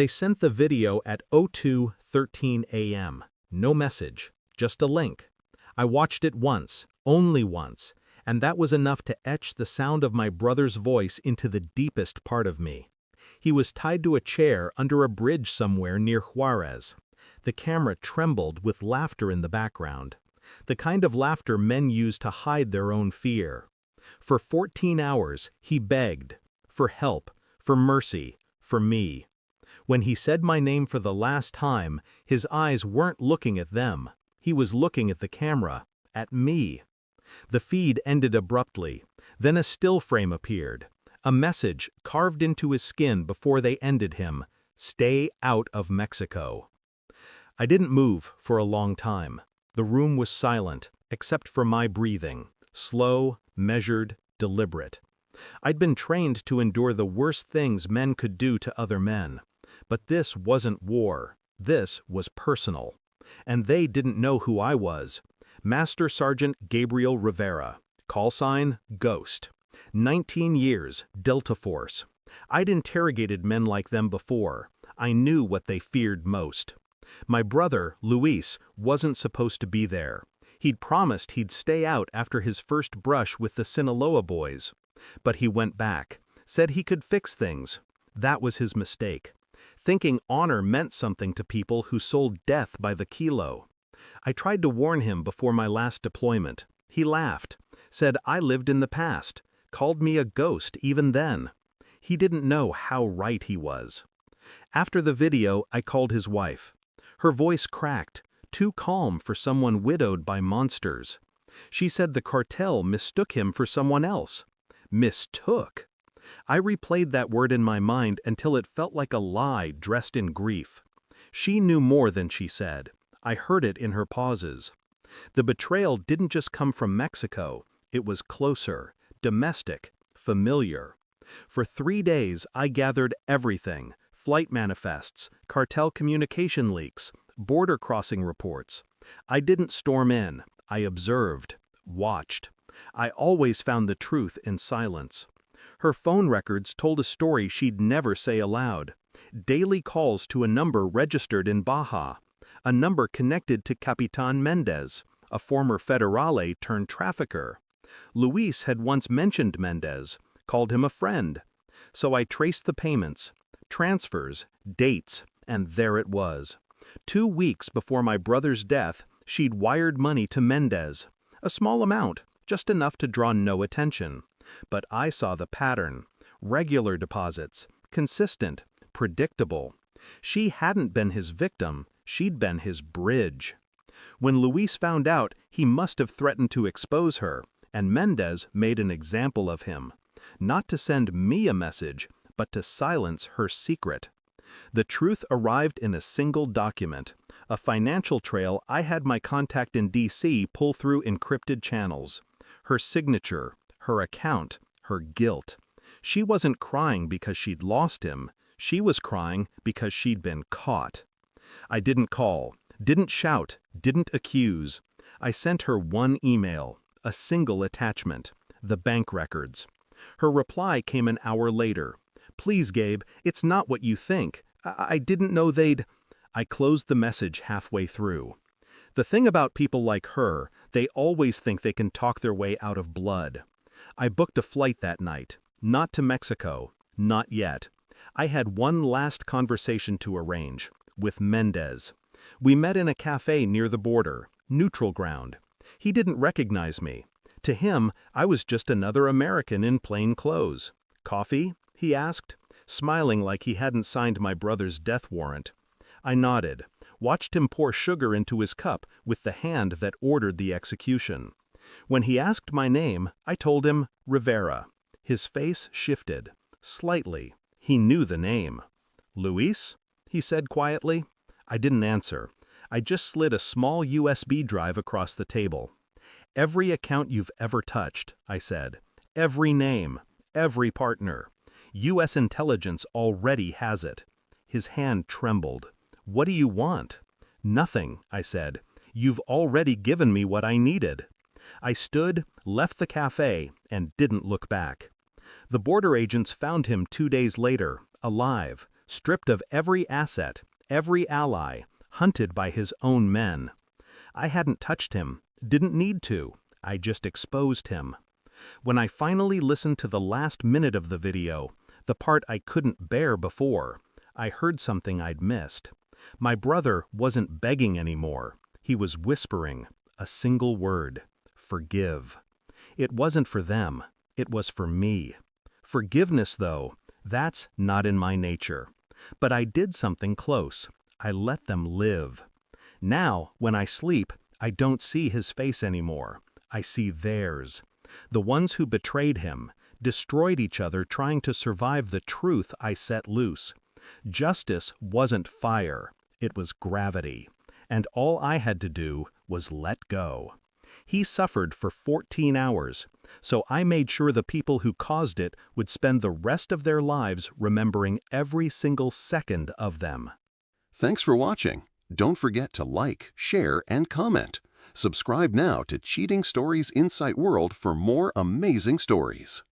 They sent the video at 02:13 a.m. No message, just a link. I watched it once, only once, and that was enough to etch the sound of my brother's voice into the deepest part of me. He was tied to a chair under a bridge somewhere near Juarez. The camera trembled with laughter in the background. The kind of laughter men use to hide their own fear. For 14 hours, he begged. For help, for mercy, for me. When he said my name for the last time, his eyes weren't looking at them. He was looking at the camera, at me. The feed ended abruptly. Then a still frame appeared. A message carved into his skin before they ended him: "Stay out of Mexico." I didn't move for a long time. The room was silent, except for my breathing, slow, measured, deliberate. I'd been trained to endure the worst things men could do to other men. But this wasn't war. This was personal. And they didn't know who I was. Master Sergeant Gabriel Rivera. Call sign, Ghost. 19 years, Delta Force. I'd interrogated men like them before. I knew what they feared most. My brother, Luis, wasn't supposed to be there. He'd promised he'd stay out after his first brush with the Sinaloa boys. But he went back, said he could fix things. That was his mistake. Thinking honor meant something to people who sold death by the kilo. I tried to warn him before my last deployment. He laughed, said I lived in the past, called me a ghost even then. He didn't know how right he was. After the video, I called his wife. Her voice cracked, too calm for someone widowed by monsters. She said the cartel mistook him for someone else. Mistook? I replayed that word in my mind until it felt like a lie dressed in grief. She knew more than she said. I heard it in her pauses. The betrayal didn't just come from Mexico. It was closer, domestic, familiar. For 3 days, I gathered everything: flight manifests, cartel communication leaks, border crossing reports. I didn't storm in. I observed, watched. I always found the truth in silence. Her phone records told a story she'd never say aloud. Daily calls to a number registered in Baja. A number connected to Capitan Mendez, a former federale turned trafficker. Luis had once mentioned Mendez, called him a friend. So I traced the payments, transfers, dates, and there it was. 2 weeks before my brother's death, she'd wired money to Mendez. A small amount, just enough to draw no attention. But I saw the pattern. Regular deposits, consistent, predictable. She hadn't been his victim, she'd been his bridge. When Luis found out, he must have threatened to expose her, and Mendez made an example of him. Not to send me a message, but to silence her secret. The truth arrived in a single document, a financial trail I had my contact in D.C. pull through encrypted channels. Her signature, her account, her guilt. She wasn't crying because she'd lost him. She was crying because she'd been caught. I didn't call, didn't shout, didn't accuse. I sent her one email, a single attachment, the bank records. Her reply came an hour later. "Please, Gabe, it's not what you think. I didn't know they'd—" I closed the message halfway through. The thing about people like her, they always think they can talk their way out of blood. I booked a flight that night. Not to Mexico. Not yet. I had one last conversation to arrange. With Mendez. We met in a cafe near the border. Neutral ground. He didn't recognize me. To him, I was just another American in plain clothes. "Coffee?" he asked, smiling like he hadn't signed my brother's death warrant. I nodded, watched him pour sugar into his cup with the hand that ordered the execution. When he asked my name, I told him Rivera. His face shifted. Slightly. He knew the name. "Luis?" he said quietly. I didn't answer. I just slid a small USB drive across the table. "Every account you've ever touched," I said. "Every name. Every partner. U.S. intelligence already has it." His hand trembled. "What do you want?" "Nothing," I said. "You've already given me what I needed." I stood, left the cafe, and didn't look back. The border agents found him 2 days later, alive, stripped of every asset, every ally, hunted by his own men. I hadn't touched him, didn't need to, I just exposed him. When I finally listened to the last minute of the video, the part I couldn't bear before, I heard something I'd missed. My brother wasn't begging anymore. He was whispering a single word: forgive. It wasn't for them, it was for me. Forgiveness, though, that's not in my nature. But I did something close. I let them live. Now, when I sleep, I don't see his face anymore. I see theirs. The ones who betrayed him, destroyed each other trying to survive the truth I set loose. Justice wasn't fire, it was gravity. And all I had to do was let go. He suffered for 14 hours, so I made sure the people who caused it would spend the rest of their lives remembering every single second of them. Thanks for watching. Don't forget to like, share, and comment. Subscribe now to Cheating Stories Insight World for more amazing stories.